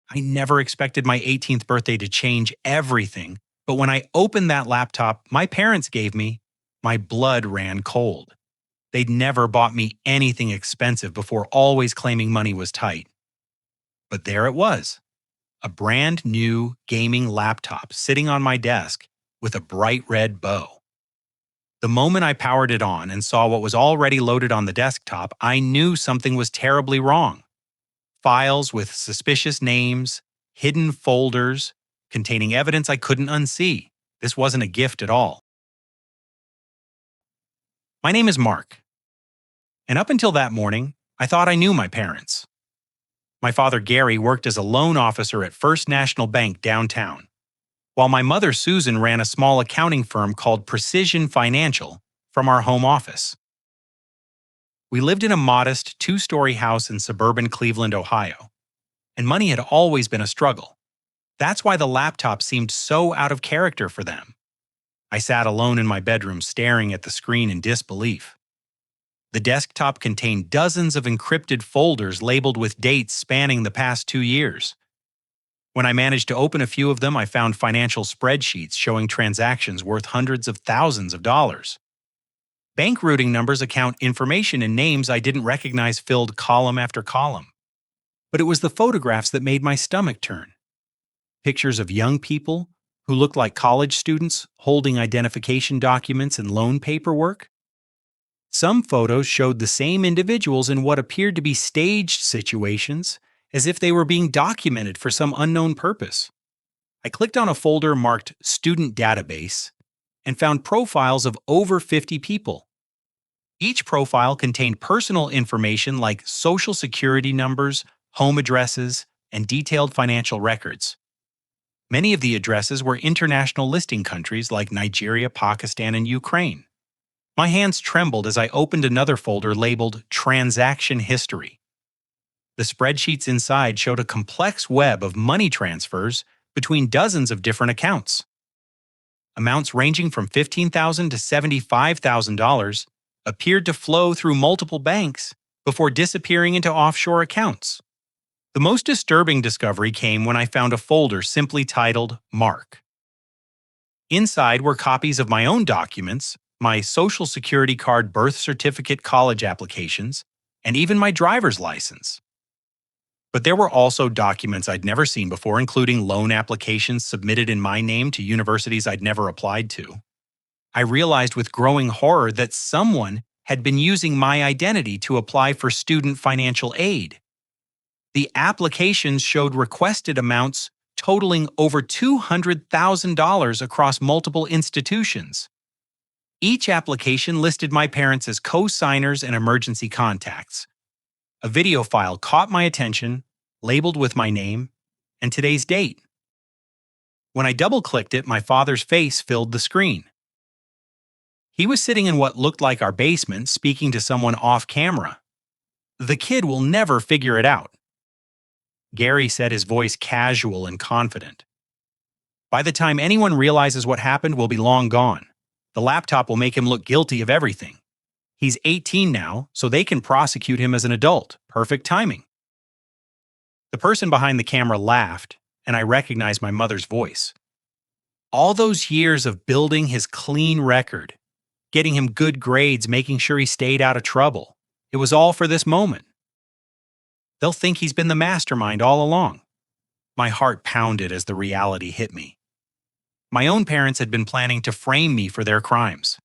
I never expected my 18th birthday to change everything, but when I opened that laptop my parents gave me, my blood ran cold. They'd never bought me anything expensive before, always claiming money was tight. But there it was, a brand new gaming laptop sitting on my desk with a bright red bow. The moment I powered it on and saw what was already loaded on the desktop, I knew something was terribly wrong. Files with suspicious names, hidden folders containing evidence I couldn't unsee. This wasn't a gift at all. My name is Mark, and up until that morning, I thought I knew my parents. My father, Gary, worked as a loan officer at First National Bank downtown, while my mother, Susan, ran a small accounting firm called Precision Financial from our home office. We lived in a modest two-story house in suburban Cleveland, Ohio, and money had always been a struggle. That's why the laptop seemed so out of character for them. I sat alone in my bedroom staring at the screen in disbelief. The desktop contained dozens of encrypted folders labeled with dates spanning the past 2 years. When I managed to open a few of them, I found financial spreadsheets showing transactions worth hundreds of thousands of dollars. Bank routing numbers, account information, and names I didn't recognize filled column after column. But it was the photographs that made my stomach turn. Pictures of young people who looked like college students holding identification documents and loan paperwork. Some photos showed the same individuals in what appeared to be staged situations, as if they were being documented for some unknown purpose. I clicked on a folder marked Student Database and found profiles of over 50 people. Each profile contained personal information like social security numbers, home addresses, and detailed financial records. Many of the addresses were international listing countries like Nigeria, Pakistan, and Ukraine. My hands trembled as I opened another folder labeled Transaction History. The spreadsheets inside showed a complex web of money transfers between dozens of different accounts. Amounts ranging from $15,000 to $75,000 appeared to flow through multiple banks before disappearing into offshore accounts. The most disturbing discovery came when I found a folder simply titled Mark. Inside were copies of my own documents, my social security card, birth certificate, college applications, and even my driver's license. But there were also documents I'd never seen before, including loan applications submitted in my name to universities I'd never applied to. I realized with growing horror that someone had been using my identity to apply for student financial aid. The applications showed requested amounts totaling over $200,000 across multiple institutions. Each application listed my parents as co-signers and emergency contacts. A video file caught my attention, labeled with my name and today's date. When I double-clicked it, my father's face filled the screen. He was sitting in what looked like our basement, speaking to someone off camera. "The kid will never figure it out," Gary said, his voice casual and confident. "By the time anyone realizes what happened, we'll be long gone. The laptop will make him look guilty of everything. He's 18 now, so they can prosecute him as an adult. Perfect timing." The person behind the camera laughed, and I recognized my mother's voice. All those years of building his clean record, getting him good grades, making sure he stayed out of trouble, it was all for this moment. They'll think he's been the mastermind all along. My heart pounded as the reality hit me. My own parents had been planning to frame me for their crimes.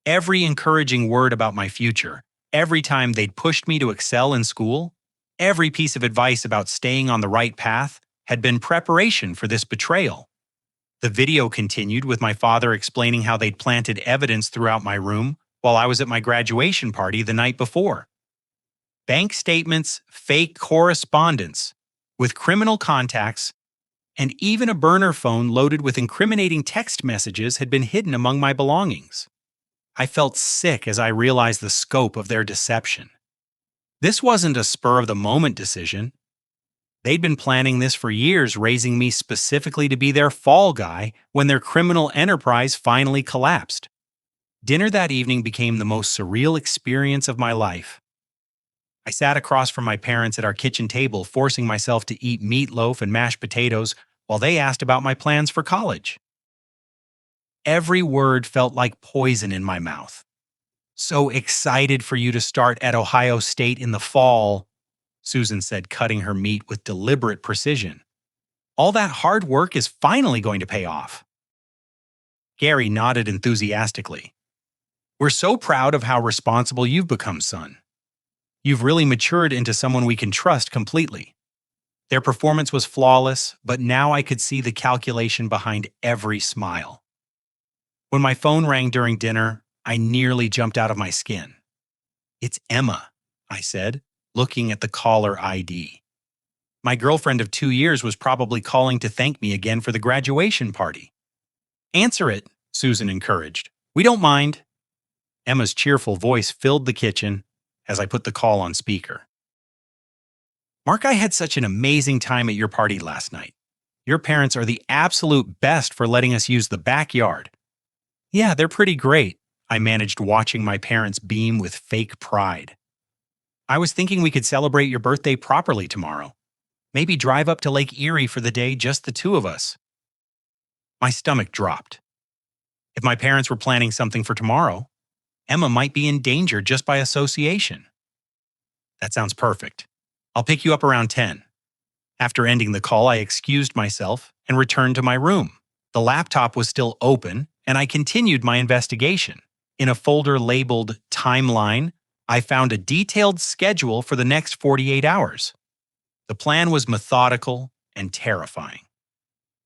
Every encouraging word about my future, every time they'd pushed me to excel in school, every piece of advice about staying on the right path had been preparation for this betrayal. The video continued with my father explaining how they'd planted evidence throughout my room while I was at my graduation party the night before. Bank statements, fake correspondence with criminal contacts, and even a burner phone loaded with incriminating text messages had been hidden among my belongings. I felt sick as I realized the scope of their deception. This wasn't a spur-of-the-moment decision. They'd been planning this for years, raising me specifically to be their fall guy when their criminal enterprise finally collapsed. Dinner that evening became the most surreal experience of my life. I sat across from my parents at our kitchen table, forcing myself to eat meatloaf and mashed potatoes while they asked about my plans for college. Every word felt like poison in my mouth. "So excited for you to start at Ohio State in the fall," Susan said, cutting her meat with deliberate precision. "All that hard work is finally going to pay off." Gary nodded enthusiastically. "We're so proud of how responsible you've become, son. You've really matured into someone we can trust completely." Their performance was flawless, but now I could see the calculation behind every smile. When my phone rang during dinner, I nearly jumped out of my skin. "It's Emma," I said, looking at the caller ID. My girlfriend of 2 years was probably calling to thank me again for the graduation party. "Answer it," Susan encouraged. "We don't mind." Emma's cheerful voice filled the kitchen as I put the call on speaker. "Mark, I had such an amazing time at your party last night. Your parents are the absolute best for letting us use the backyard." "Yeah, they're pretty great," I managed, watching my parents beam with fake pride. "I was thinking we could celebrate your birthday properly tomorrow. Maybe drive up to Lake Erie for the day, just the two of us." My stomach dropped. If my parents were planning something for tomorrow, Emma might be in danger just by association. "That sounds perfect. I'll pick you up around 10. After ending the call, I excused myself and returned to my room. The laptop was still open, and I continued my investigation. In a folder labeled Timeline, I found a detailed schedule for the next 48 hours. The plan was methodical and terrifying.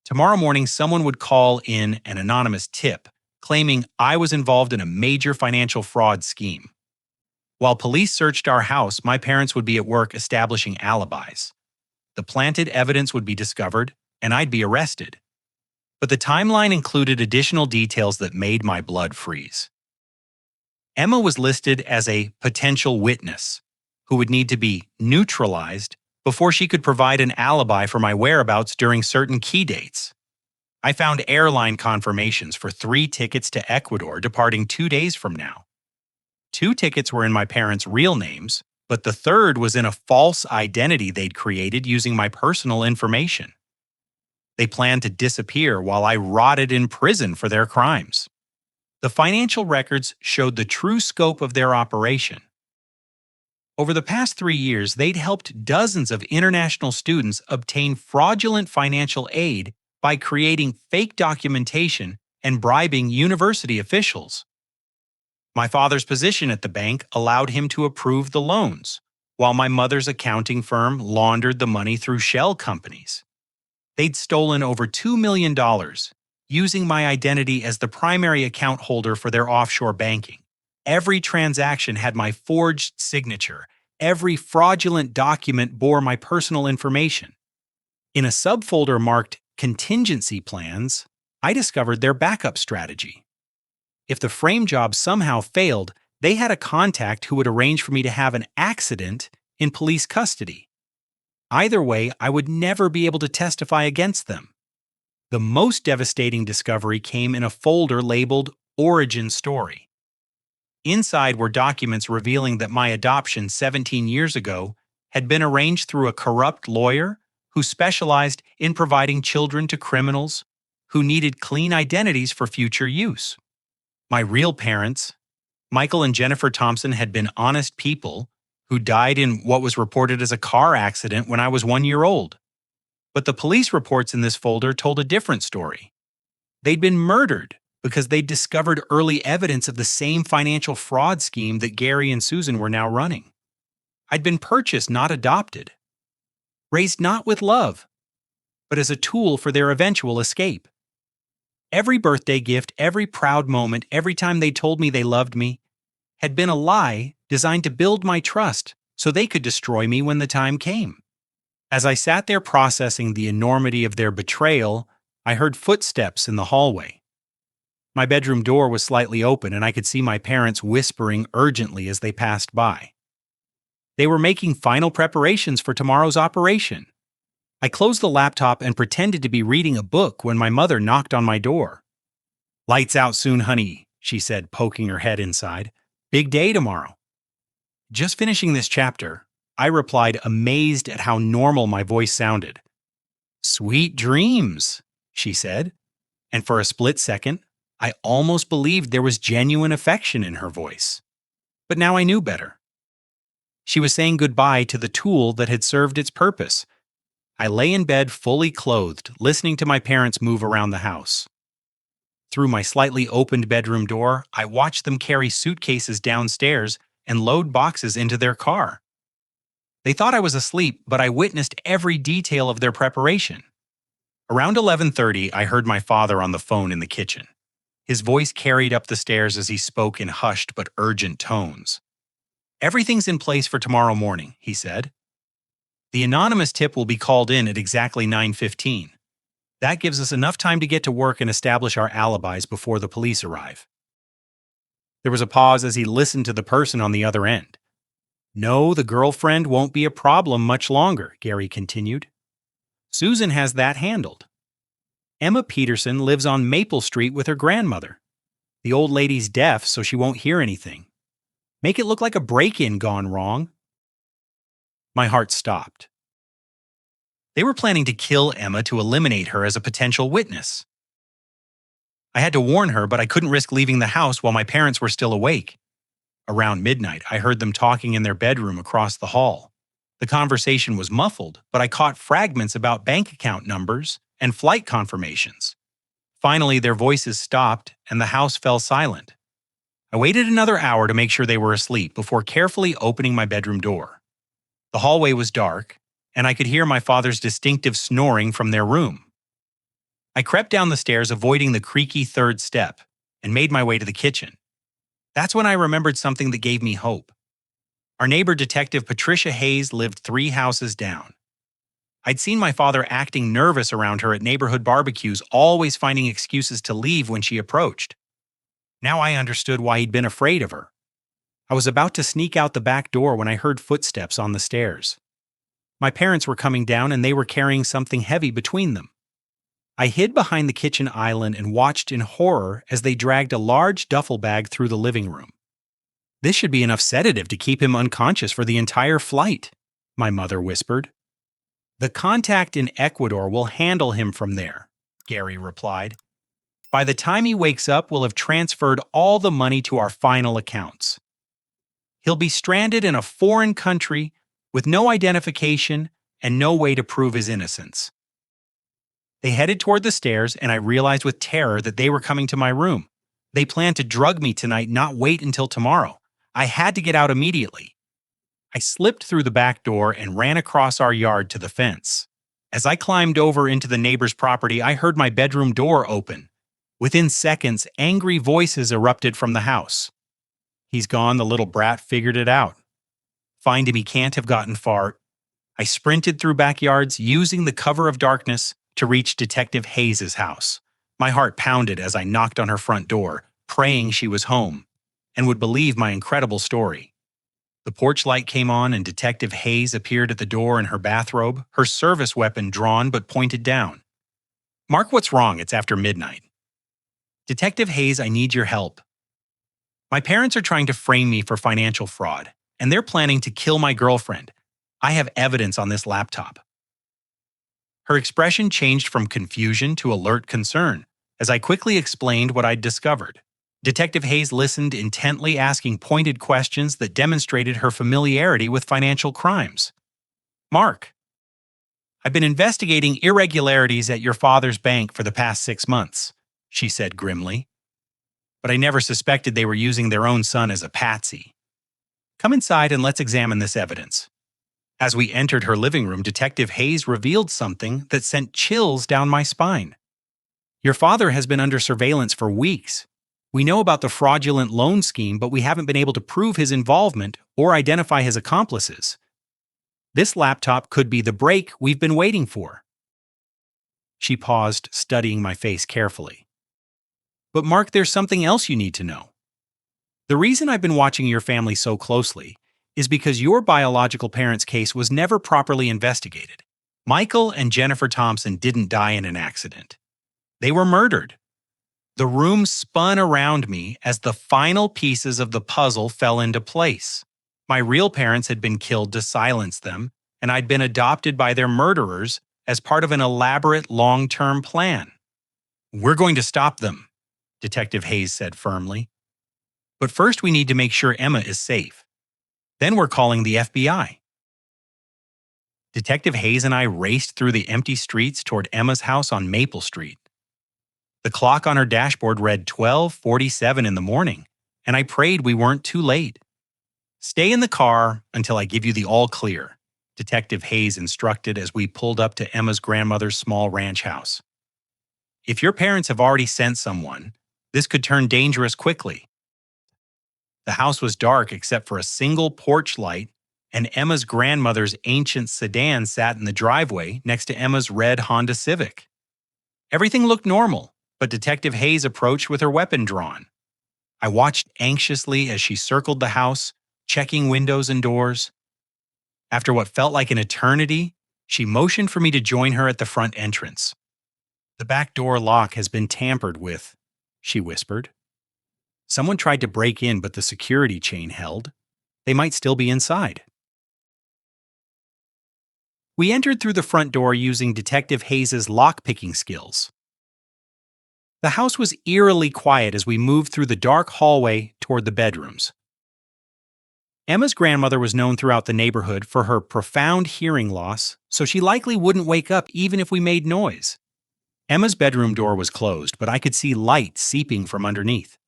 Tomorrow morning, someone would call in an anonymous tip claiming I was involved in a major financial fraud scheme. While police searched our house, my parents would be at work establishing alibis. The planted evidence would be discovered, and I'd be arrested. But the timeline included additional details that made my blood freeze. Emma was listed as a potential witness who would need to be neutralized before she could provide an alibi for my whereabouts during certain key dates. I found airline confirmations for 3 tickets to Ecuador departing 2 days from now. 2 tickets were in my parents' real names, but the third was in a false identity they'd created using my personal information. They planned to disappear while I rotted in prison for their crimes. The financial records showed the true scope of their operation. Over the past 3 years, they'd helped dozens of international students obtain fraudulent financial aid by creating fake documentation and bribing university officials. My father's position at the bank allowed him to approve the loans, while my mother's accounting firm laundered the money through shell companies. They'd stolen over $2 million, using my identity as the primary account holder for their offshore banking. Every transaction had my forged signature. Every fraudulent document bore my personal information. In a subfolder marked Contingency Plans, I discovered their backup strategy. If the frame job somehow failed, they had a contact who would arrange for me to have an accident in police custody. Either way, I would never be able to testify against them. The most devastating discovery came in a folder labeled Origin Story. Inside were documents revealing that my adoption 17 years ago had been arranged through a corrupt lawyer who specialized in providing children to criminals who needed clean identities for future use. My real parents, Michael and Jennifer Thompson, had been honest people who died in what was reported as a car accident when I was 1 year old. But the police reports in this folder told a different story. They'd been murdered because they'd discovered early evidence of the same financial fraud scheme that Gary and Susan were now running. I'd been purchased, not adopted. Raised not with love, but as a tool for their eventual escape. Every birthday gift, every proud moment, every time they told me they loved me, had been a lie designed to build my trust so they could destroy me when the time came. As I sat there processing the enormity of their betrayal, I heard footsteps in the hallway. My bedroom door was slightly open, and I could see my parents whispering urgently as they passed by. They were making final preparations for tomorrow's operation. I closed the laptop and pretended to be reading a book when my mother knocked on my door. "Lights out soon, honey," she said, poking her head inside. "Big day tomorrow." "Just finishing this chapter," I replied, amazed at how normal my voice sounded. "Sweet dreams," she said, and for a split second, I almost believed there was genuine affection in her voice. But now I knew better. She was saying goodbye to the tool that had served its purpose. I lay in bed fully clothed, listening to my parents move around the house. Through my slightly opened bedroom door, I watched them carry suitcases downstairs and load boxes into their car. They thought I was asleep, but I witnessed every detail of their preparation. Around 11:30, I heard my father on the phone in the kitchen. His voice carried up the stairs as he spoke in hushed but urgent tones. "Everything's in place for tomorrow morning," he said. "The anonymous tip will be called in at exactly 9:15. That gives us enough time to get to work and establish our alibis before the police arrive." There was a pause as he listened to the person on the other end. "No, the girlfriend won't be a problem much longer," Gary continued. "Susan has that handled. Emma Peterson lives on Maple Street with her grandmother. The old lady's deaf, so she won't hear anything. Make it look like a break-in gone wrong." My heart stopped. They were planning to kill Emma to eliminate her as a potential witness. I had to warn her, but I couldn't risk leaving the house while my parents were still awake. Around midnight, I heard them talking in their bedroom across the hall. The conversation was muffled, but I caught fragments about bank account numbers and flight confirmations. Finally, their voices stopped and the house fell silent. I waited another hour to make sure they were asleep before carefully opening my bedroom door. The hallway was dark, and I could hear my father's distinctive snoring from their room. I crept down the stairs, avoiding the creaky third step, and made my way to the kitchen. That's when I remembered something that gave me hope. Our neighbor, Detective Patricia Hayes, lived 3 houses down. I'd seen my father acting nervous around her at neighborhood barbecues, always finding excuses to leave when she approached. Now I understood why he'd been afraid of her. I was about to sneak out the back door when I heard footsteps on the stairs. My parents were coming down and they were carrying something heavy between them. I hid behind the kitchen island and watched in horror as they dragged a large duffel bag through the living room. "This should be enough sedative to keep him unconscious for the entire flight," my mother whispered. "The contact in Ecuador will handle him from there," Gary replied. "By the time he wakes up, we'll have transferred all the money to our final accounts. He'll be stranded in a foreign country with no identification and no way to prove his innocence." They headed toward the stairs, and I realized with terror that they were coming to my room. They planned to drug me tonight, not wait until tomorrow. I had to get out immediately. I slipped through the back door and ran across our yard to the fence. As I climbed over into the neighbor's property, I heard my bedroom door open. Within seconds, angry voices erupted from the house. "He's gone, the little brat figured it out. Find him, he can't have gotten far." I sprinted through backyards, using the cover of darkness to reach Detective Hayes' house. My heart pounded as I knocked on her front door, praying she was home and would believe my incredible story. The porch light came on and Detective Hayes appeared at the door in her bathrobe, her service weapon drawn but pointed down. "Mark, what's wrong? It's after midnight." "Detective Hayes, I need your help. My parents are trying to frame me for financial fraud, and they're planning to kill my girlfriend. I have evidence on this laptop." Her expression changed from confusion to alert concern as I quickly explained what I'd discovered. Detective Hayes listened intently, asking pointed questions that demonstrated her familiarity with financial crimes. "Mark, I've been investigating irregularities at your father's bank for the past 6 months, she said grimly. "But I never suspected they were using their own son as a patsy. Come inside and let's examine this evidence." As we entered her living room, Detective Hayes revealed something that sent chills down my spine. "Your father has been under surveillance for weeks. We know about the fraudulent loan scheme, but we haven't been able to prove his involvement or identify his accomplices. This laptop could be the break we've been waiting for." She paused, studying my face carefully. "But Mark, there's something else you need to know. The reason I've been watching your family so closely is because your biological parents' case was never properly investigated. Michael and Jennifer Thompson didn't die in an accident. They were murdered." The room spun around me as the final pieces of the puzzle fell into place. My real parents had been killed to silence them, and I'd been adopted by their murderers as part of an elaborate long-term plan. "We're going to stop them," Detective Hayes said firmly. "But first we need to make sure Emma is safe. Then we're calling the FBI." Detective Hayes and I raced through the empty streets toward Emma's house on Maple Street. The clock on her dashboard read 12:47 in the morning, and I prayed we weren't too late. "Stay in the car until I give you the all clear," Detective Hayes instructed as we pulled up to Emma's grandmother's small ranch house. "If your parents have already sent someone, this could turn dangerous quickly." The house was dark except for a single porch light, and Emma's grandmother's ancient sedan sat in the driveway next to Emma's red Honda Civic. Everything looked normal, but Detective Hayes approached with her weapon drawn. I watched anxiously as she circled the house, checking windows and doors. After what felt like an eternity, she motioned for me to join her at the front entrance. "The back door lock has been tampered with," she whispered. "Someone tried to break in, but the security chain held. They might still be inside." We entered through the front door using Detective Hayes' lock-picking skills. The house was eerily quiet as we moved through the dark hallway toward the bedrooms. Emma's grandmother was known throughout the neighborhood for her profound hearing loss, so she likely wouldn't wake up even if we made noise. Emma's bedroom door was closed, but I could see light seeping from underneath.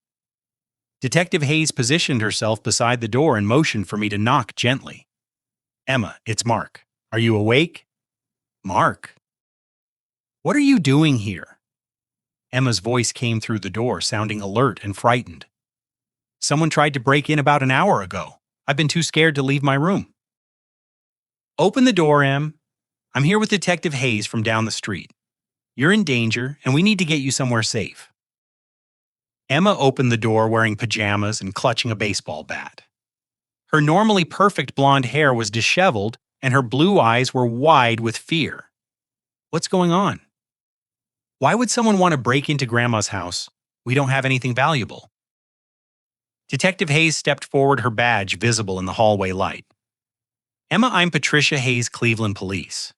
Detective Hayes positioned herself beside the door and motioned for me to knock gently. "Emma, it's Mark. Are you awake?" "Mark? What are you doing here?" Emma's voice came through the door, sounding alert and frightened. "Someone tried to break in about an hour ago. I've been too scared to leave my room." "Open the door, Em. I'm here with Detective Hayes from down the street. You're in danger, and we need to get you somewhere safe." Emma opened the door wearing pajamas and clutching a baseball bat. Her normally perfect blonde hair was disheveled, and her blue eyes were wide with fear. "What's going on?" "Why would someone want to break into Grandma's house? We don't have anything valuable." Detective Hayes stepped forward, her badge visible in the hallway light. "Emma, I'm Patricia Hayes, Cleveland Police.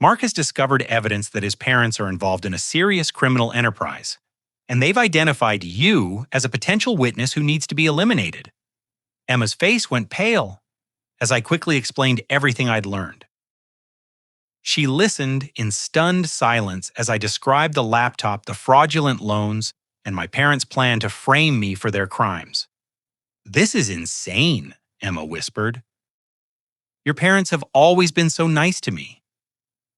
Mark has discovered evidence that his parents are involved in a serious criminal enterprise, and they've identified you as a potential witness who needs to be eliminated." Emma's face went pale as I quickly explained everything I'd learned. She listened in stunned silence as I described the laptop, the fraudulent loans, and my parents' plan to frame me for their crimes. "This is insane," Emma whispered. "Your parents have always been so nice to me.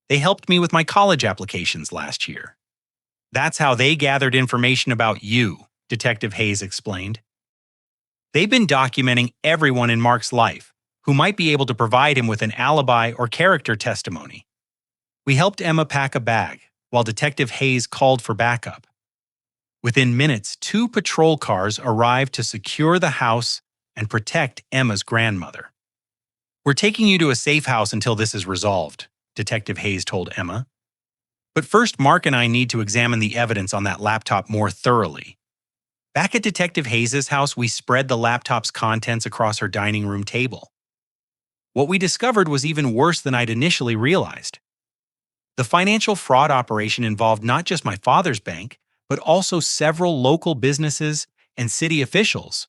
They helped me with my college applications last year." "That's how they gathered information about you," Detective Hayes explained. "They've been documenting everyone in Mark's life who might be able to provide him with an alibi or character testimony." We helped Emma pack a bag while Detective Hayes called for backup. Within minutes, 2 patrol cars arrived to secure the house and protect Emma's grandmother. "We're taking you to a safe house until this is resolved," Detective Hayes told Emma. "But first, Mark and I need to examine the evidence on that laptop more thoroughly." Back at Detective Hayes' house, we spread the laptop's contents across her dining room table. What we discovered was even worse than I'd initially realized. The financial fraud operation involved not just my father's bank, but also several local businesses and city officials.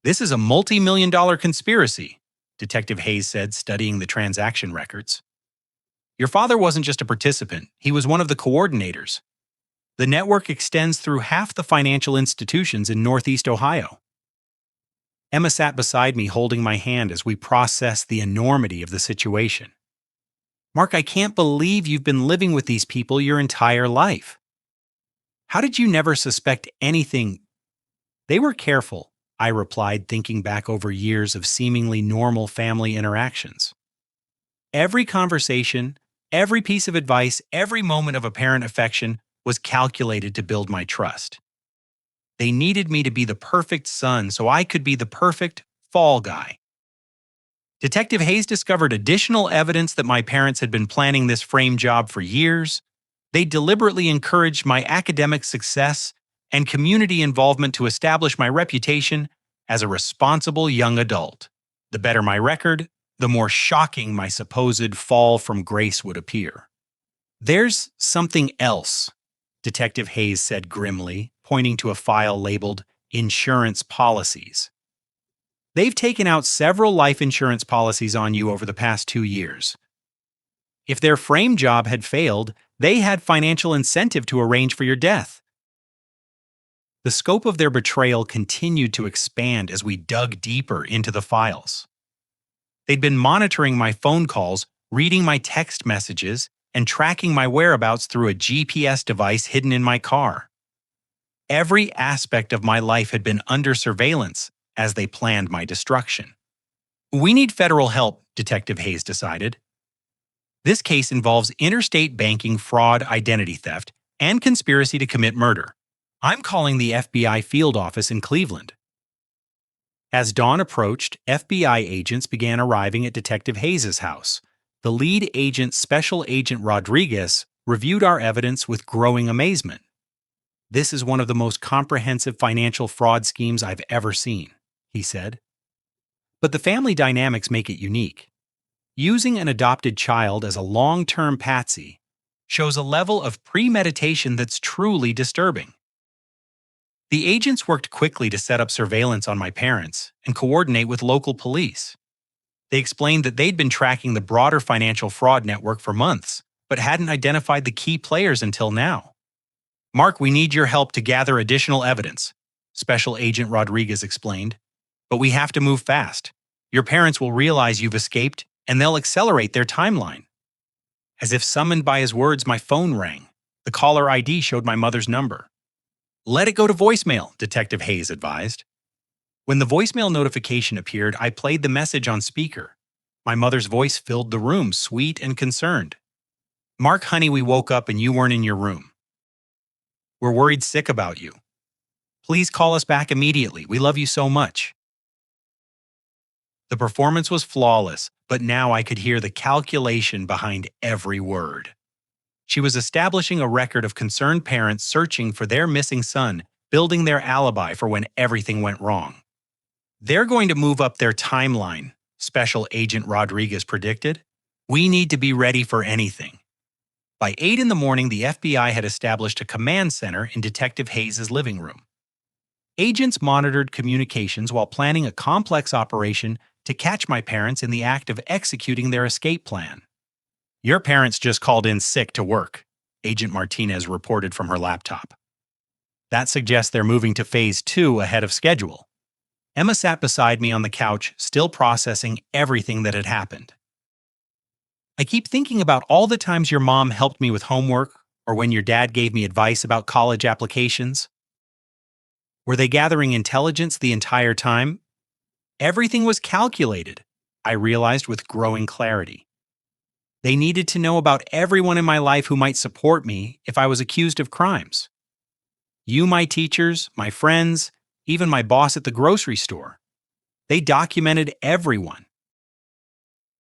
"This is a multi-million-dollar conspiracy," Detective Hayes said, studying the transaction records. "Your father wasn't just a participant, he was one of the coordinators. The network extends through half the financial institutions in Northeast Ohio." Emma sat beside me, holding my hand as we processed the enormity of the situation. "Mark, I can't believe you've been living with these people your entire life. How did you never suspect anything?" "They were careful," I replied, thinking back over years of seemingly normal family interactions. Every conversation, every piece of advice, every moment of apparent affection was calculated to build my trust. They needed me to be the perfect son so I could be the perfect fall guy. Detective Hayes discovered additional evidence that my parents had been planning this frame job for years. They deliberately encouraged my academic success and community involvement to establish my reputation as a responsible young adult. The better my record, the more shocking my supposed fall from grace would appear. There's something else, Detective Hayes said grimly, pointing to a file labeled Insurance Policies. They've taken out several life insurance policies on you over the past 2 years. If their frame job had failed, they had financial incentive to arrange for your death. The scope of their betrayal continued to expand as we dug deeper into the files. They'd been monitoring my phone calls, reading my text messages, and tracking my whereabouts through a GPS device hidden in my car. Every aspect of my life had been under surveillance as they planned my destruction. We need federal help, Detective Hayes decided. This case involves interstate banking fraud, identity theft, and conspiracy to commit murder. I'm calling the FBI field office in Cleveland. As dawn approached, FBI agents began arriving at Detective Hayes' house. The lead agent, Special Agent Rodriguez, reviewed our evidence with growing amazement. This is one of the most comprehensive financial fraud schemes I've ever seen, he said. But the family dynamics make it unique. Using an adopted child as a long-term patsy shows a level of premeditation that's truly disturbing. The agents worked quickly to set up surveillance on my parents and coordinate with local police. They explained that they'd been tracking the broader financial fraud network for months, but hadn't identified the key players until now. Mark, we need your help to gather additional evidence, Special Agent Rodriguez explained. But we have to move fast. Your parents will realize you've escaped, and they'll accelerate their timeline. As if summoned by his words, my phone rang. The caller ID showed my mother's number. Let it go to voicemail, Detective Hayes advised. When the voicemail notification appeared, I played the message on speaker. My mother's voice filled the room, sweet and concerned. Mark, honey, we woke up and you weren't in your room. We're worried sick about you. Please call us back immediately. We love you so much. The performance was flawless, but now I could hear the calculation behind every word. She was establishing a record of concerned parents searching for their missing son, building their alibi for when everything went wrong. They're going to move up their timeline, Special Agent Rodriguez predicted. We need to be ready for anything. By 8 in the morning, the FBI had established a command center in Detective Hayes' living room. Agents monitored communications while planning a complex operation to catch my parents in the act of executing their escape plan. Your parents just called in sick to work, Agent Martinez reported from her laptop. That suggests they're moving to Phase 2 ahead of schedule. Emma sat beside me on the couch, still processing everything that had happened. I keep thinking about all the times your mom helped me with homework, or when your dad gave me advice about college applications. Were they gathering intelligence the entire time? Everything was calculated, I realized with growing clarity. They needed to know about everyone in my life who might support me if I was accused of crimes. You, my teachers, my friends, even my boss at the grocery store. They documented everyone.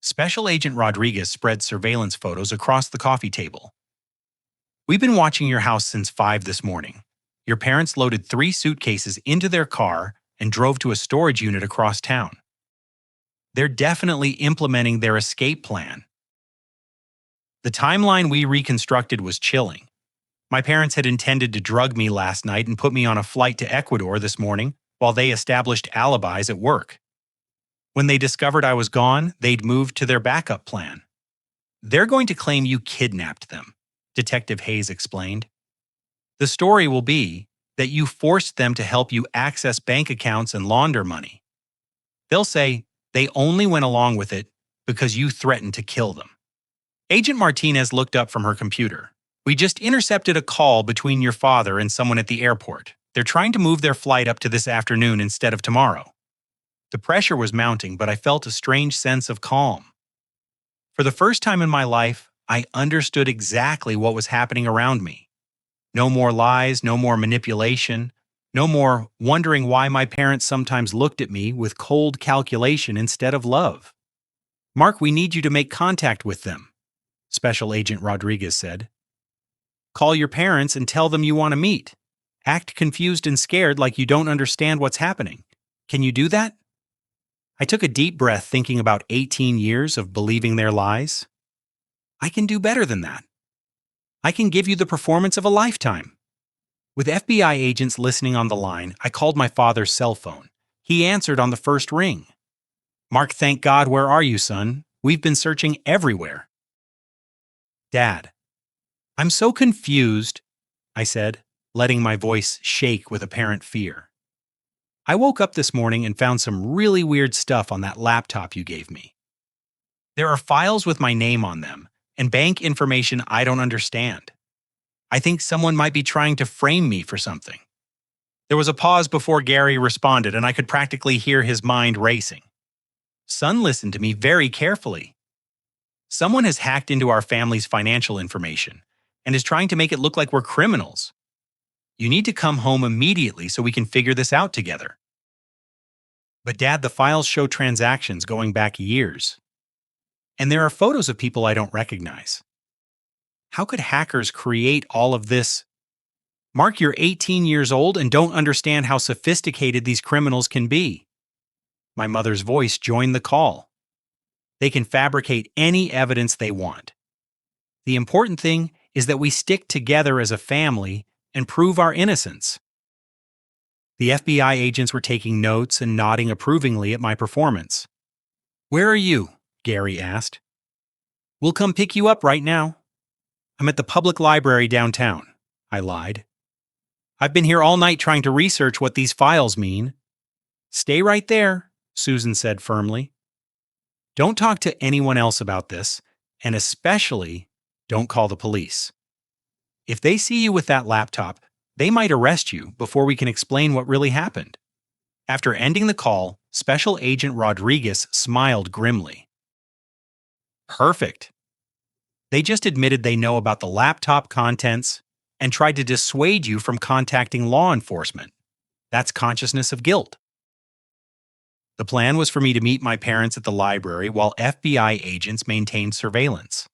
Special Agent Rodriguez spread surveillance photos across the coffee table. We've been watching your house since 5 this morning. Your parents loaded 3 suitcases into their car and drove to a storage unit across town. They're definitely implementing their escape plan. The timeline we reconstructed was chilling. My parents had intended to drug me last night and put me on a flight to Ecuador this morning while they established alibis at work. When they discovered I was gone, they'd moved to their backup plan. They're going to claim you kidnapped them, Detective Hayes explained. The story will be that you forced them to help you access bank accounts and launder money. They'll say they only went along with it because you threatened to kill them. Agent Martinez looked up from her computer. We just intercepted a call between your father and someone at the airport. They're trying to move their flight up to this afternoon instead of tomorrow. The pressure was mounting, but I felt a strange sense of calm. For the first time in my life, I understood exactly what was happening around me. No more lies, no more manipulation, no more wondering why my parents sometimes looked at me with cold calculation instead of love. Mark, we need you to make contact with them, Special Agent Rodriguez said. Call your parents and tell them you want to meet. Act confused and scared like you don't understand what's happening. Can you do that? I took a deep breath thinking about 18 years of believing their lies. I can do better than that. I can give you the performance of a lifetime. With FBI agents listening on the line, I called my father's cell phone. He answered on the first ring. "Mark, thank God, where are you, son? We've been searching everywhere." "Dad, I'm so confused," I said, letting my voice shake with apparent fear. "I woke up this morning and found some really weird stuff on that laptop you gave me. There are files with my name on them and bank information I don't understand. I think someone might be trying to frame me for something." There was a pause before Gary responded, and I could practically hear his mind racing. "Son, listen to me very carefully. Someone has hacked into our family's financial information and is trying to make it look like we're criminals. You need to come home immediately so we can figure this out together." "But Dad, the files show transactions going back years. And there are photos of people I don't recognize. How could hackers create all of this? Mark, you're 18 years old and don't understand how sophisticated these criminals can be." My mother's voice joined the call. "They can fabricate any evidence they want. The important thing is that we stick together as a family and prove our innocence." The FBI agents were taking notes and nodding approvingly at my performance. "Where are you?" Gary asked. "We'll come pick you up right now." "I'm at the public library downtown," I lied. "I've been here all night trying to research what these files mean." "Stay right there," Susan said firmly. "Don't talk to anyone else about this, and especially don't call the police. If they see you with that laptop, they might arrest you before we can explain what really happened." After ending the call, Special Agent Rodriguez smiled grimly. "Perfect. They just admitted they know about the laptop contents and tried to dissuade you from contacting law enforcement. That's consciousness of guilt." The plan was for me to meet my parents at the library while FBI agents maintained surveillance.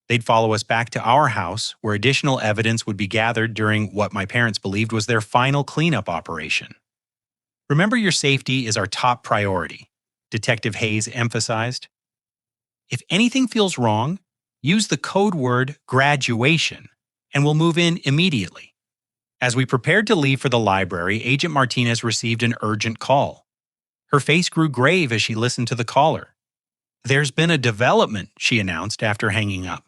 They'd follow us back to our house, where additional evidence would be gathered during what my parents believed was their final cleanup operation. "Remember, your safety is our top priority," Detective Hayes emphasized. "If anything feels wrong, use the code word graduation, and we'll move in immediately." As we prepared to leave for the library, Agent Martinez received an urgent call. Her face grew grave as she listened to the caller. "There's been a development," she announced after hanging up.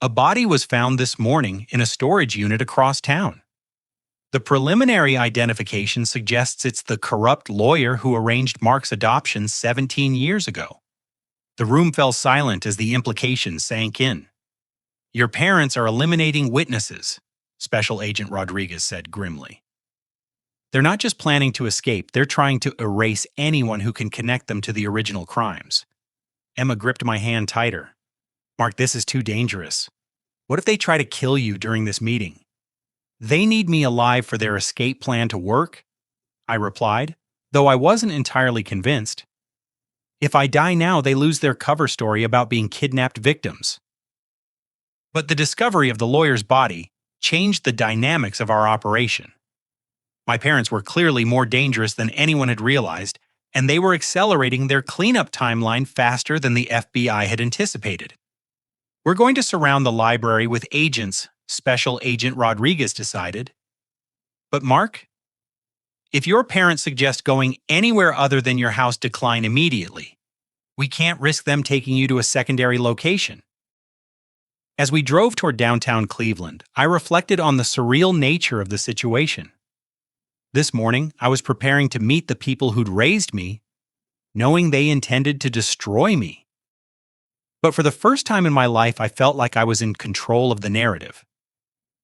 "A body was found this morning in a storage unit across town. The preliminary identification suggests it's the corrupt lawyer who arranged Mark's adoption 17 years ago." The room fell silent as the implications sank in. "Your parents are eliminating witnesses," Special Agent Rodriguez said grimly. "They're not just planning to escape, they're trying to erase anyone who can connect them to the original crimes." Emma gripped my hand tighter. "Mark, this is too dangerous. What if they try to kill you during this meeting?" "They need me alive for their escape plan to work," I replied, though I wasn't entirely convinced. "If I die now, they lose their cover story about being kidnapped victims." But the discovery of the lawyer's body changed the dynamics of our operation. My parents were clearly more dangerous than anyone had realized, and they were accelerating their cleanup timeline faster than the FBI had anticipated. "We're going to surround the library with agents," Special Agent Rodriguez decided. "But Mark, if your parents suggest going anywhere other than your house, decline immediately. We can't risk them taking you to a secondary location." As we drove toward downtown Cleveland, I reflected on the surreal nature of the situation. This morning, I was preparing to meet the people who'd raised me, knowing they intended to destroy me. But for the first time in my life, I felt like I was in control of the narrative.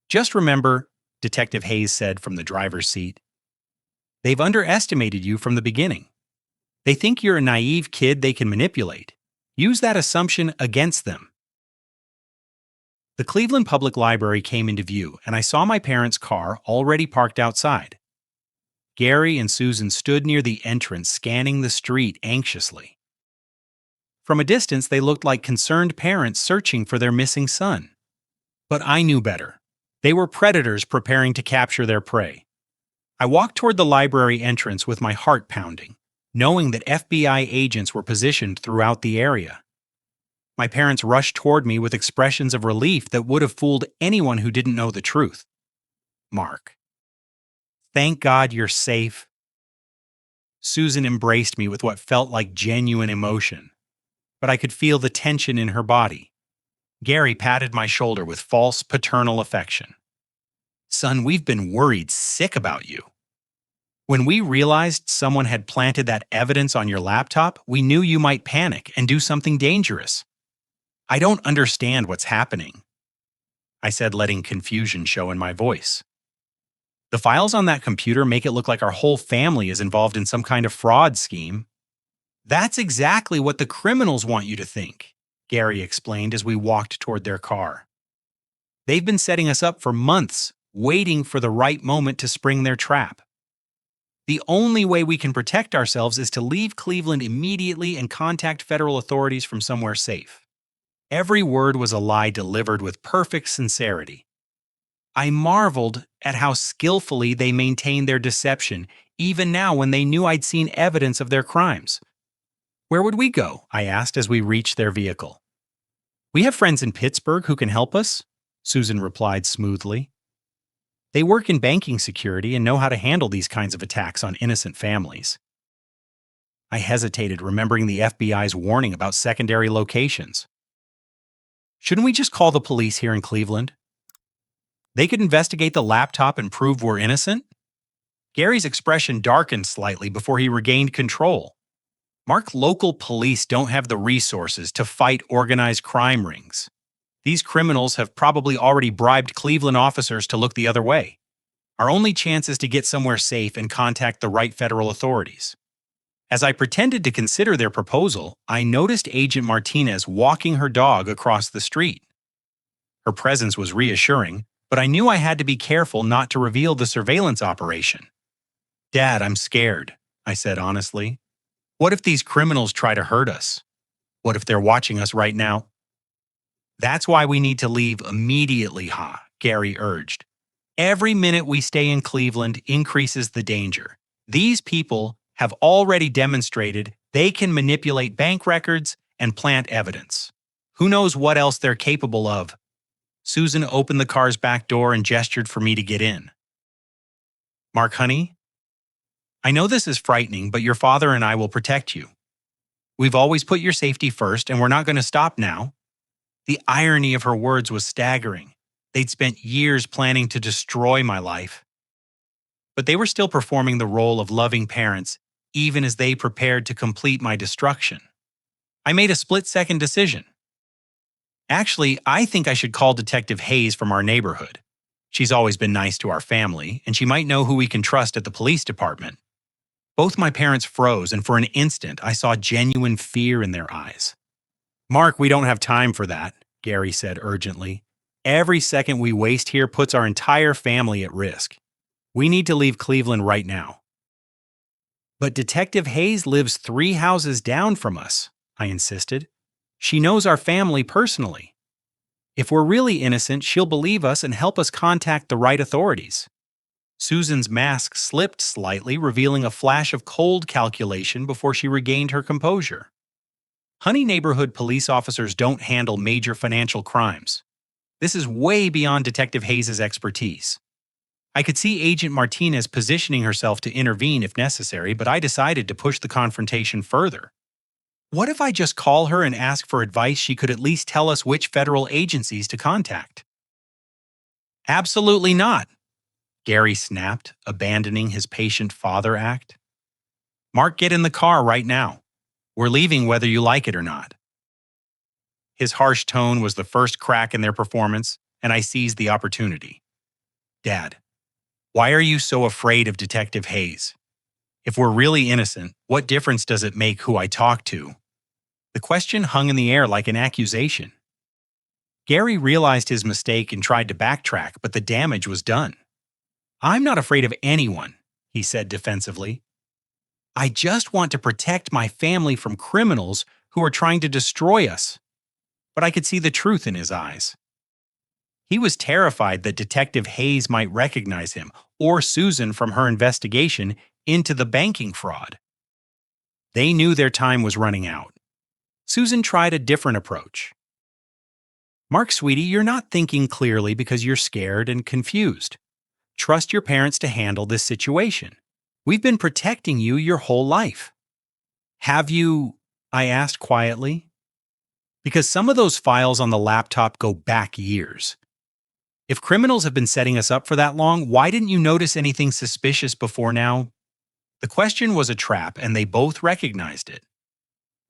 "Just remember," Detective Hayes said from the driver's seat, "they've underestimated you from the beginning. They think you're a naive kid they can manipulate. Use that assumption against them." The Cleveland Public Library came into view, and I saw my parents' car already parked outside. Gary and Susan stood near the entrance, scanning the street anxiously. From a distance, they looked like concerned parents searching for their missing son. But I knew better. They were predators preparing to capture their prey. I walked toward the library entrance with my heart pounding, knowing that FBI agents were positioned throughout the area. My parents rushed toward me with expressions of relief that would have fooled anyone who didn't know the truth. Mark, thank God you're safe. Susan embraced me with what felt like genuine emotion, but I could feel the tension in her body. Gary patted my shoulder with false paternal affection. Son, we've been worried sick about you. When we realized someone had planted that evidence on your laptop, we knew you might panic and do something dangerous. I don't understand what's happening, I said, letting confusion show in my voice. The files on that computer make it look like our whole family is involved in some kind of fraud scheme. That's exactly what the criminals want you to think, Gary explained as we walked toward their car. They've been setting us up for months, waiting for the right moment to spring their trap. The only way we can protect ourselves is to leave Cleveland immediately and contact federal authorities from somewhere safe. Every word was a lie delivered with perfect sincerity. I marveled at how skillfully they maintained their deception, even now when they knew I'd seen evidence of their crimes. Where would we go? I asked as we reached their vehicle. We have friends in Pittsburgh who can help us, Susan replied smoothly. They work in banking security and know how to handle these kinds of attacks on innocent families. I hesitated, remembering the FBI's warning about secondary locations. Shouldn't we just call the police here in Cleveland? They could investigate the laptop and prove we're innocent? Gary's expression darkened slightly before he regained control. Mark, local police don't have the resources to fight organized crime rings. These criminals have probably already bribed Cleveland officers to look the other way. Our only chance is to get somewhere safe and contact the right federal authorities. As I pretended to consider their proposal, I noticed Agent Martinez walking her dog across the street. Her presence was reassuring, but I knew I had to be careful not to reveal the surveillance operation. Dad, I'm scared, I said honestly. What if these criminals try to hurt us? What if they're watching us right now? That's why we need to leave immediately, Gary urged. Every minute we stay in Cleveland increases the danger. These people have already demonstrated they can manipulate bank records and plant evidence. Who knows what else they're capable of? Susan opened the car's back door and gestured for me to get in. Mark, honey, I know this is frightening, but your father and I will protect you. We've always put your safety first, and we're not going to stop now. The irony of her words was staggering. They'd spent years planning to destroy my life. But they were still performing the role of loving parents, even as they prepared to complete my destruction. I made a split-second decision. Actually, I think I should call Detective Hayes from our neighborhood. She's always been nice to our family, and she might know who we can trust at the police department. Both my parents froze, and for an instant, I saw genuine fear in their eyes. Mark, we don't have time for that, Gary said urgently. Every second we waste here puts our entire family at risk. We need to leave Cleveland right now. But Detective Hayes lives 3 houses down from us, I insisted. She knows our family personally. If we're really innocent, she'll believe us and help us contact the right authorities. Susan's mask slipped slightly, revealing a flash of cold calculation before she regained her composure. Honey, neighborhood police officers don't handle major financial crimes. This is way beyond Detective Hayes' expertise. I could see Agent Martinez positioning herself to intervene if necessary, but I decided to push the confrontation further. What if I just call her and ask for advice? She could at least tell us which federal agencies to contact. Absolutely not, Gary snapped, abandoning his patient father act. Mark, get in the car right now. We're leaving whether you like it or not. His harsh tone was the first crack in their performance, and I seized the opportunity. Dad, why are you so afraid of Detective Hayes? If we're really innocent, what difference does it make who I talk to? The question hung in the air like an accusation. Gary realized his mistake and tried to backtrack, but the damage was done. I'm not afraid of anyone, he said defensively. I just want to protect my family from criminals who are trying to destroy us. But I could see the truth in his eyes. He was terrified that Detective Hayes might recognize him or Susan from her investigation into the banking fraud. They knew their time was running out. Susan tried a different approach. Mark, sweetie, you're not thinking clearly because you're scared and confused. Trust your parents to handle this situation. We've been protecting you your whole life. Have you? I asked quietly. Because some of those files on the laptop go back years. If criminals have been setting us up for that long, why didn't you notice anything suspicious before now? The question was a trap, and they both recognized it.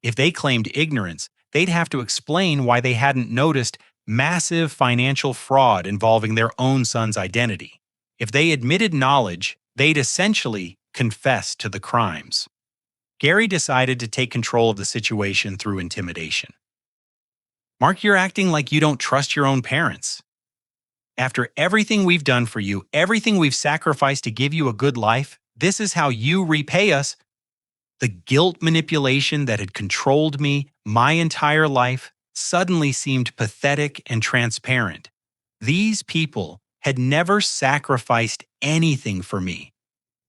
If they claimed ignorance, they'd have to explain why they hadn't noticed massive financial fraud involving their own son's identity. If they admitted knowledge, they'd essentially confess to the crimes. Gary decided to take control of the situation through intimidation. Mark, you're acting like you don't trust your own parents. After everything we've done for you, everything we've sacrificed to give you a good life, this is how you repay us. The guilt manipulation that had controlled me my entire life suddenly seemed pathetic and transparent. These people had never sacrificed anything for me.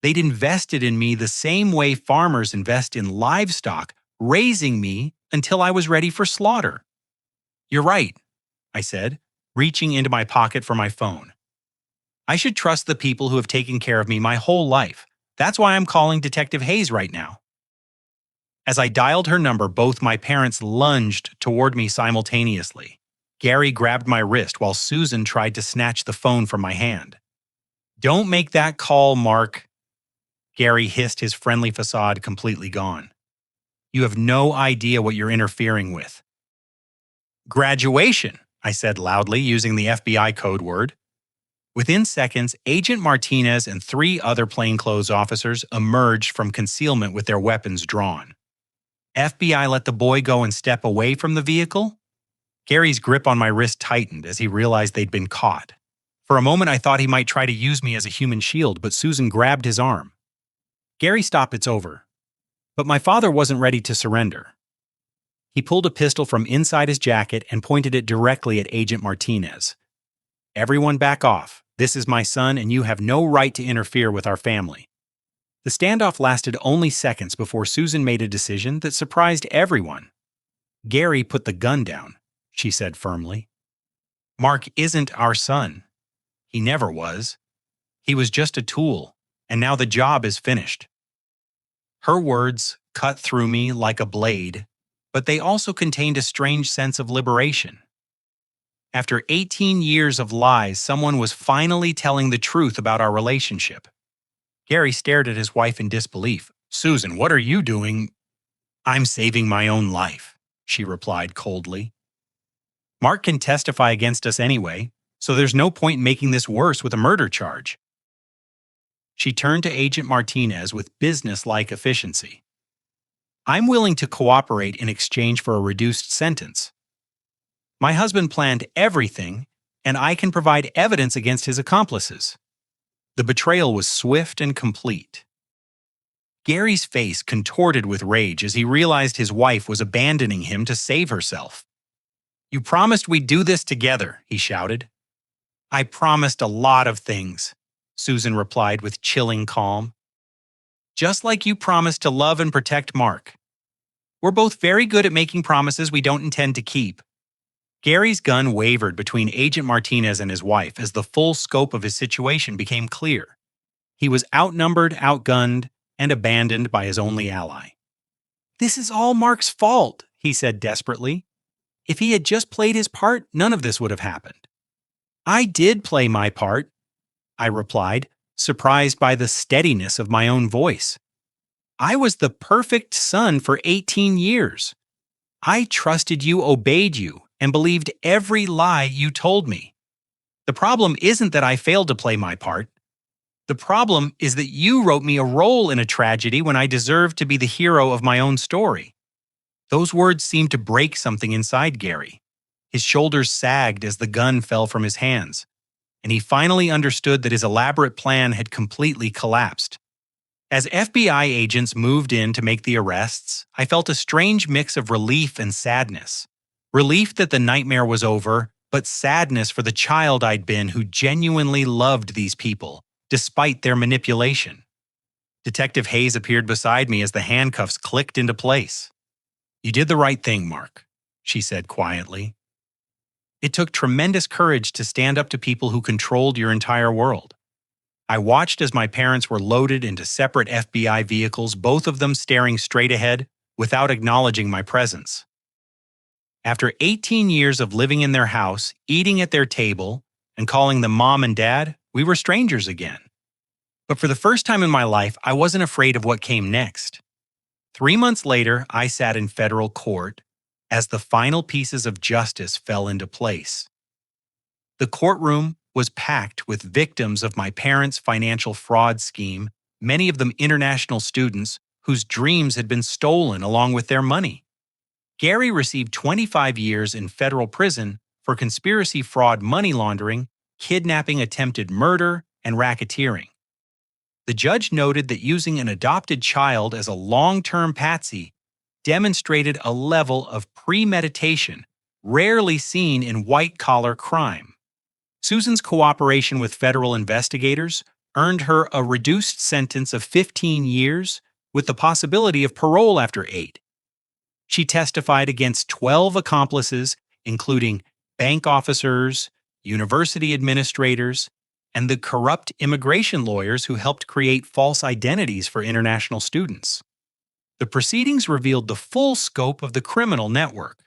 They'd invested in me the same way farmers invest in livestock, raising me until I was ready for slaughter. You're right, I said, reaching into my pocket for my phone. I should trust the people who have taken care of me my whole life. That's why I'm calling Detective Hayes right now. As I dialed her number, both my parents lunged toward me simultaneously. Gary grabbed my wrist while Susan tried to snatch the phone from my hand. Don't make that call, Mark. Gary hissed, his friendly facade completely gone. You have no idea what you're interfering with. Graduation, I said loudly, using the FBI code word. Within seconds, Agent Martinez and 3 other plainclothes officers emerged from concealment with their weapons drawn. FBI let the boy go and step away from the vehicle? Gary's grip on my wrist tightened as he realized they'd been caught. For a moment, I thought he might try to use me as a human shield, but Susan grabbed his arm. Gary, stop, it's over. But my father wasn't ready to surrender. He pulled a pistol from inside his jacket and pointed it directly at Agent Martinez. Everyone back off. This is my son, and you have no right to interfere with our family. The standoff lasted only seconds before Susan made a decision that surprised everyone. Gary, put the gun down, she said firmly. Mark isn't our son. He never was. He was just a tool, and now the job is finished. Her words cut through me like a blade, but they also contained a strange sense of liberation. After 18 years of lies, someone was finally telling the truth about our relationship. Gary stared at his wife in disbelief. Susan, what are you doing? I'm saving my own life, she replied coldly. Mark can testify against us anyway, so there's no point in making this worse with a murder charge. She turned to Agent Martinez with business-like efficiency. I'm willing to cooperate in exchange for a reduced sentence. My husband planned everything, and I can provide evidence against his accomplices. The betrayal was swift and complete. Gary's face contorted with rage as he realized his wife was abandoning him to save herself. You promised we'd do this together, he shouted. I promised a lot of things, Susan replied with chilling calm. Just like you promised to love and protect Mark. We're both very good at making promises we don't intend to keep. Gary's gun wavered between Agent Martinez and his wife as the full scope of his situation became clear. He was outnumbered, outgunned, and abandoned by his only ally. This is all Mark's fault, he said desperately. If he had just played his part, none of this would have happened. I did play my part, I replied, surprised by the steadiness of my own voice. I was the perfect son for 18 years. I trusted you, obeyed you, and believed every lie you told me. The problem isn't that I failed to play my part. The problem is that you wrote me a role in a tragedy when I deserved to be the hero of my own story. Those words seemed to break something inside Gary. His shoulders sagged as the gun fell from his hands, and he finally understood that his elaborate plan had completely collapsed. As FBI agents moved in to make the arrests, I felt a strange mix of relief and sadness. Relief that the nightmare was over, but sadness for the child I'd been who genuinely loved these people, despite their manipulation. Detective Hayes appeared beside me as the handcuffs clicked into place. "You did the right thing, Mark," she said quietly. "It took tremendous courage to stand up to people who controlled your entire world." I watched as my parents were loaded into separate FBI vehicles, both of them staring straight ahead without acknowledging my presence. After 18 years of living in their house, eating at their table, and calling them mom and dad, we were strangers again. But for the first time in my life, I wasn't afraid of what came next. 3 months later, I sat in federal court as the final pieces of justice fell into place. The courtroom was packed with victims of my parents' financial fraud scheme, many of them international students whose dreams had been stolen along with their money. Gary received 25 years in federal prison for conspiracy, fraud, money laundering, kidnapping, attempted murder, and racketeering. The judge noted that using an adopted child as a long-term patsy demonstrated a level of premeditation rarely seen in white-collar crime. Susan's cooperation with federal investigators earned her a reduced sentence of 15 years with the possibility of parole after 8. She testified against 12 accomplices, including bank officers, university administrators, and the corrupt immigration lawyers who helped create false identities for international students. The proceedings revealed the full scope of the criminal network.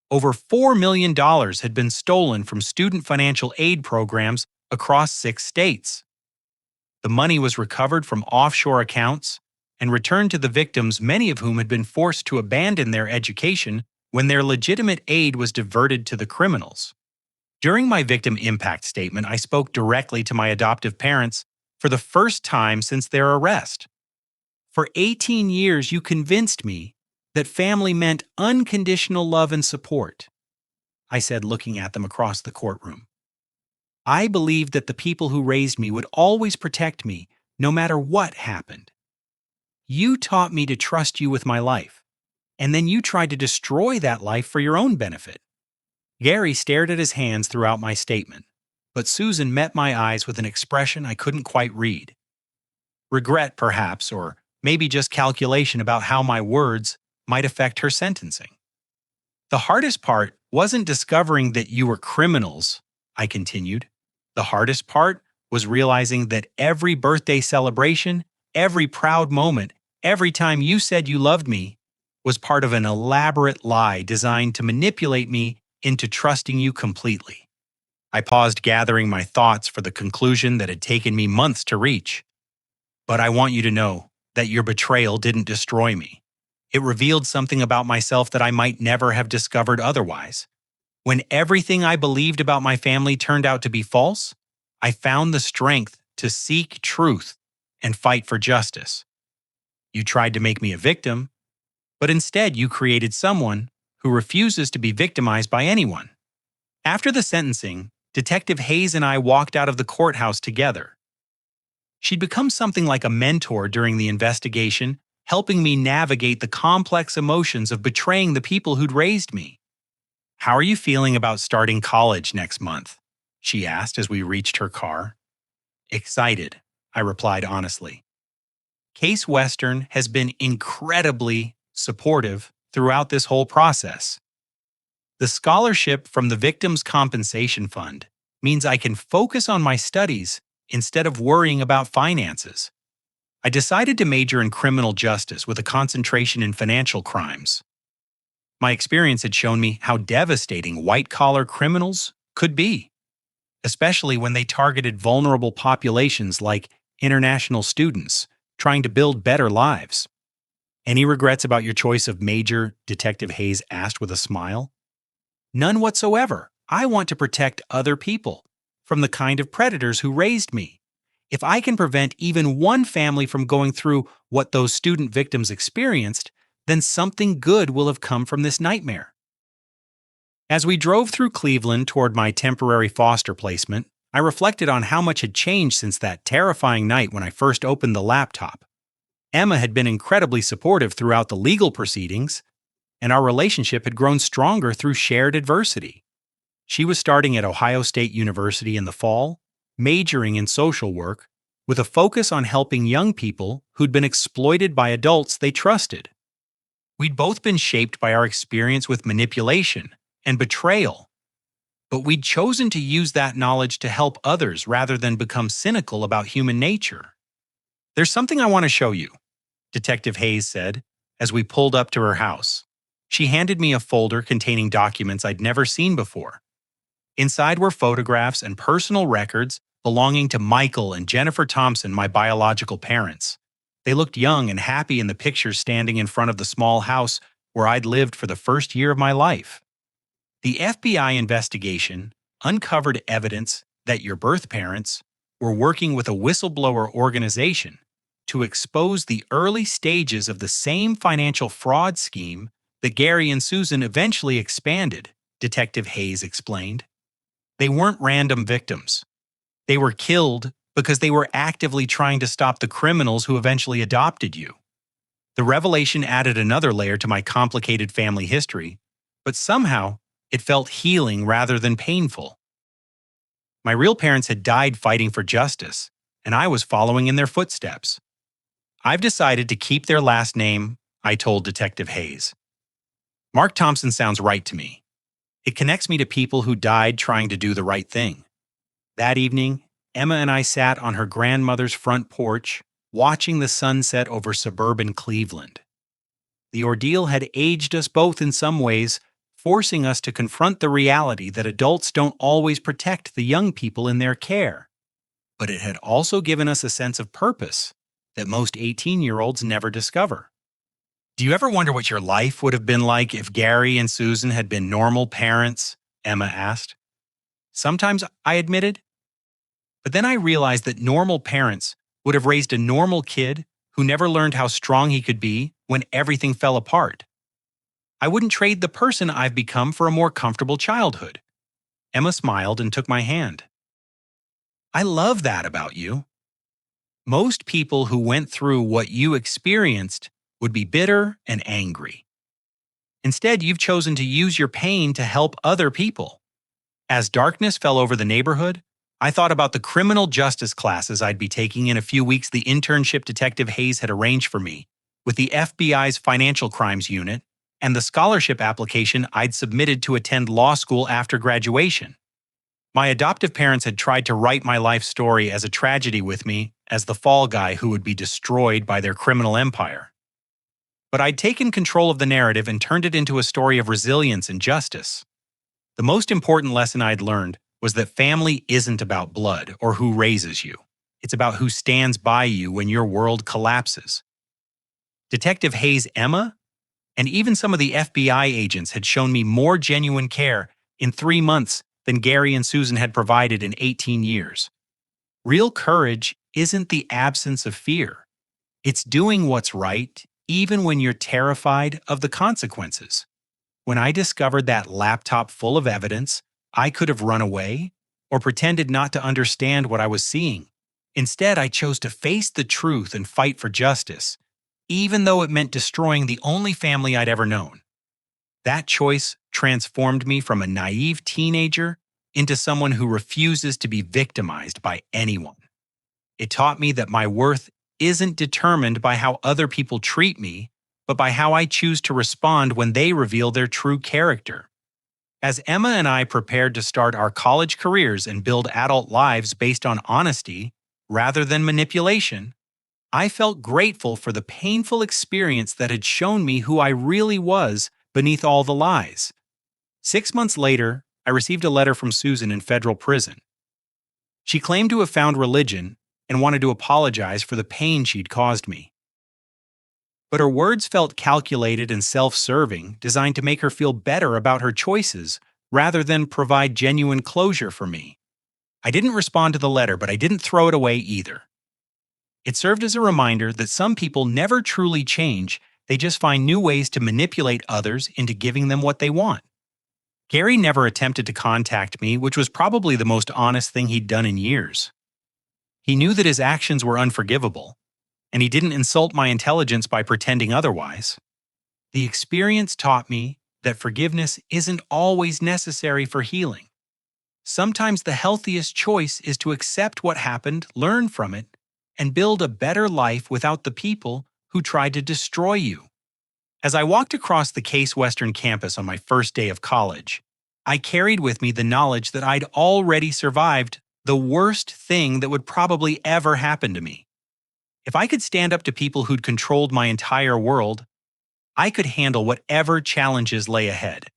Over $4 million had been stolen from student financial aid programs across 6 states. The money was recovered from offshore accounts and returned to the victims, many of whom had been forced to abandon their education when their legitimate aid was diverted to the criminals. During my victim impact statement, I spoke directly to my adoptive parents for the first time since their arrest. "For 18 years, you convinced me that family meant unconditional love and support," I said, looking at them across the courtroom. "I believed that the people who raised me would always protect me, no matter what happened. You taught me to trust you with my life, and then you tried to destroy that life for your own benefit." Gary stared at his hands throughout my statement, but Susan met my eyes with an expression I couldn't quite read. Regret, perhaps, or maybe just calculation about how my words might affect her sentencing. "The hardest part wasn't discovering that you were criminals," I continued. "The hardest part was realizing that every birthday celebration, every proud moment, every time you said you loved me, was part of an elaborate lie designed to manipulate me into trusting you completely." I paused, gathering my thoughts for the conclusion that had taken me months to reach. "But I want you to know that your betrayal didn't destroy me. It revealed something about myself that I might never have discovered otherwise. When everything I believed about my family turned out to be false, I found the strength to seek truth and fight for justice. You tried to make me a victim, but instead you created someone who refuses to be victimized by anyone." After the sentencing, Detective Hayes and I walked out of the courthouse together. She'd become something like a mentor during the investigation, helping me navigate the complex emotions of betraying the people who'd raised me. "How are you feeling about starting college next month?" she asked as we reached her car. "Excited," I replied honestly. Case Western has been incredibly supportive throughout this whole process. The scholarship from the Victims' Compensation Fund means I can focus on my studies instead of worrying about finances. I decided to major in criminal justice with a concentration in financial crimes. My experience had shown me how devastating white-collar criminals could be, especially when they targeted vulnerable populations like international students trying to build better lives. "Any regrets about your choice of major?" Detective Hayes asked with a smile. "None whatsoever. I want to protect other people from the kind of predators who raised me. If I can prevent even one family from going through what those student victims experienced, then something good will have come from this nightmare." As we drove through Cleveland toward my temporary foster placement, I reflected on how much had changed since that terrifying night when I first opened the laptop. Emma had been incredibly supportive throughout the legal proceedings, and our relationship had grown stronger through shared adversity. She was starting at Ohio State University in the fall, majoring in social work, with a focus on helping young people who'd been exploited by adults they trusted. We'd both been shaped by our experience with manipulation and betrayal, but we'd chosen to use that knowledge to help others rather than become cynical about human nature. "There's something I want to show you," Detective Hayes said, as we pulled up to her house. She handed me a folder containing documents I'd never seen before. Inside were photographs and personal records belonging to Michael and Jennifer Thompson, my biological parents. They looked young and happy in the pictures standing in front of the small house where I'd lived for the first year of my life. The FBI investigation uncovered evidence that your birth parents were working with a whistleblower organization to expose the early stages of the same financial fraud scheme that Gary and Susan eventually expanded, Detective Hayes explained. They weren't random victims. They were killed because they were actively trying to stop the criminals who eventually adopted you. The revelation added another layer to my complicated family history, but somehow it felt healing rather than painful. My real parents had died fighting for justice, and I was following in their footsteps. "I've decided to keep their last name," I told Detective Hayes. "Mark Thompson sounds right to me. It connects me to people who died trying to do the right thing." That evening, Emma and I sat on her grandmother's front porch, watching the sunset over suburban Cleveland. The ordeal had aged us both in some ways, forcing us to confront the reality that adults don't always protect the young people in their care. But it had also given us a sense of purpose that most 18-year-olds never discover. "Do you ever wonder what your life would have been like if Gary and Susan had been normal parents?" Emma asked. "Sometimes," I admitted. But then I realized that normal parents would have raised a normal kid who never learned how strong he could be when everything fell apart. I wouldn't trade the person I've become for a more comfortable childhood. Emma smiled and took my hand. "I love that about you. Most people who went through what you experienced would be bitter and angry. Instead, you've chosen to use your pain to help other people." As darkness fell over the neighborhood, I thought about the criminal justice classes I'd be taking in a few weeks the internship Detective Hayes had arranged for me with the FBI's Financial Crimes Unit and the scholarship application I'd submitted to attend law school after graduation. My adoptive parents had tried to write my life story as a tragedy with me as the fall guy who would be destroyed by their criminal empire. But I'd taken control of the narrative and turned it into a story of resilience and justice. The most important lesson I'd learned was that family isn't about blood or who raises you. It's about who stands by you when your world collapses. Detective Hayes' Emma, and even some of the FBI agents had shown me more genuine care in 3 months than Gary and Susan had provided in 18 years. Real courage isn't the absence of fear. It's doing what's right, even when you're terrified of the consequences. When I discovered that laptop full of evidence, I could have run away or pretended not to understand what I was seeing. Instead, I chose to face the truth and fight for justice, even though it meant destroying the only family I'd ever known. That choice transformed me from a naive teenager into someone who refuses to be victimized by anyone. It taught me that my worth isn't determined by how other people treat me, but by how I choose to respond when they reveal their true character. As Emma and I prepared to start our college careers and build adult lives based on honesty rather than manipulation, I felt grateful for the painful experience that had shown me who I really was beneath all the lies. 6 months later, I received a letter from Susan in federal prison. She claimed to have found religion and wanted to apologize for the pain she'd caused me. But her words felt calculated and self-serving, designed to make her feel better about her choices rather than provide genuine closure for me. I didn't respond to the letter, but I didn't throw it away either. It served as a reminder that some people never truly change, they just find new ways to manipulate others into giving them what they want. Gary never attempted to contact me, which was probably the most honest thing he'd done in years. He knew that his actions were unforgivable, and he didn't insult my intelligence by pretending otherwise. The experience taught me that forgiveness isn't always necessary for healing. Sometimes the healthiest choice is to accept what happened, learn from it, and build a better life without the people who tried to destroy you. As I walked across the Case Western campus on my first day of college, I carried with me the knowledge that I'd already survived the worst thing that would probably ever happen to me. If I could stand up to people who'd controlled my entire world, I could handle whatever challenges lay ahead.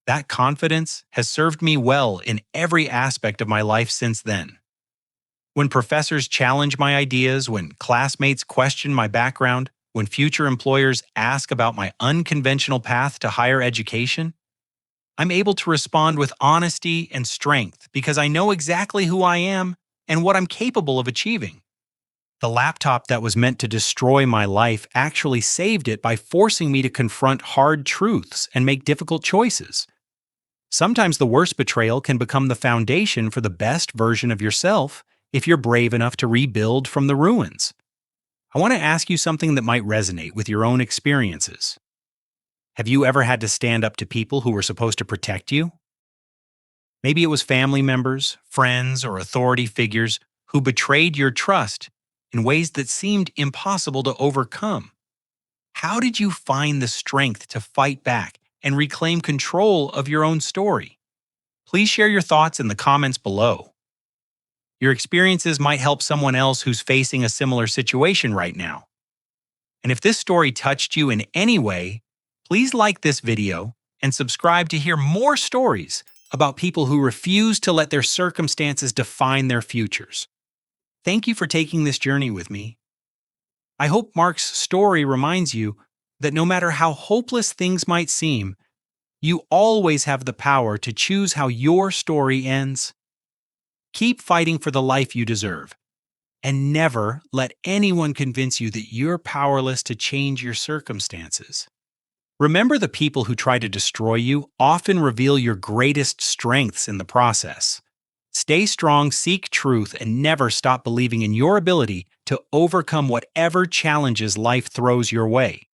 That confidence has served me well in every aspect of my life since then. When professors challenge my ideas, when classmates question my background, when future employers ask about my unconventional path to higher education, I'm able to respond with honesty and strength because I know exactly who I am and what I'm capable of achieving. The laptop that was meant to destroy my life actually saved it by forcing me to confront hard truths and make difficult choices. Sometimes the worst betrayal can become the foundation for the best version of yourself if you're brave enough to rebuild from the ruins. I want to ask you something that might resonate with your own experiences. Have you ever had to stand up to people who were supposed to protect you? Maybe it was family members, friends, or authority figures who betrayed your trust in ways that seemed impossible to overcome. How did you find the strength to fight back and reclaim control of your own story? Please share your thoughts in the comments below. Your experiences might help someone else who's facing a similar situation right now. And if this story touched you in any way, please like this video and subscribe to hear more stories about people who refuse to let their circumstances define their futures. Thank you for taking this journey with me. I hope Mark's story reminds you that no matter how hopeless things might seem, you always have the power to choose how your story ends. Keep fighting for the life you deserve, and never let anyone convince you that you're powerless to change your circumstances. Remember, the people who try to destroy you often reveal your greatest strengths in the process. Stay strong, seek truth, and never stop believing in your ability to overcome whatever challenges life throws your way.